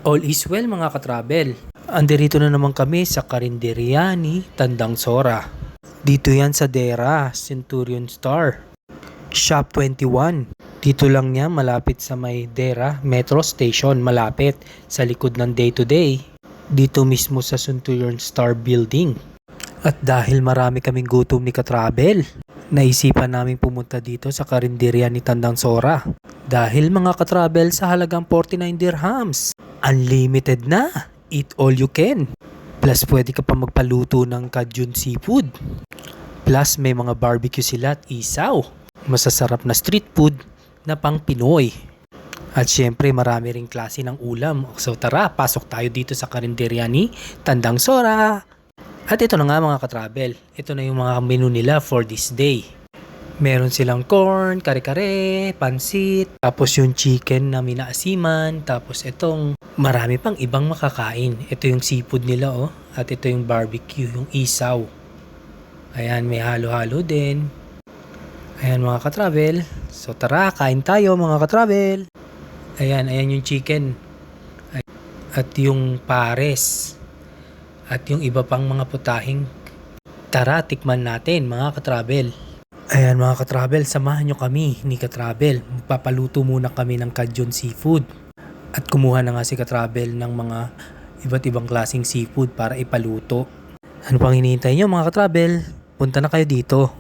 All is well mga katravel. Andirito na naman kami sa Karinderya ni Tandang Sora. Dito yan sa Dera, Centurion Star. Shop 21. Dito lang niya malapit sa may Dera Metro Station, malapit sa likod ng Day to Day. Dito mismo sa Centurion Star Building. At dahil marami kaming gutom ni katravel, naisipan naming pumunta dito sa Karinderya ni Tandang Sora. Dahil mga katravel sa halagang 49 dirhams. Unlimited na! Eat all you can! Plus pwede ka pa magpaluto ng Cajun seafood. Plus may mga barbecue sila at isaw. Masasarap na street food na pang Pinoy. At syempre marami ring klase ng ulam. So tara, pasok tayo dito sa Karinderya ni Tandang Sora! At ito na nga mga katravel. Ito na yung mga menu nila for this day. Meron silang corn, kare-kare, pansit, tapos yung chicken na minaasiman, tapos itong marami pang ibang makakain. Ito yung seafood nila at ito yung barbecue, yung isaw. Ayan, may halo-halo din. Ayan mga katravel. So tara, kain tayo mga katravel. Ayan yung chicken. At yung pares. At yung iba pang mga putahing. Tara, tikman natin mga katravel. Ayan mga katravel, samahan nyo kami ni katravel. Papaluto muna kami ng Cajun seafood. At kumuha na nga si katravel ng mga iba't ibang klaseng seafood para ipaluto. Ano pang hinihintay nyo mga katravel? Punta na kayo dito.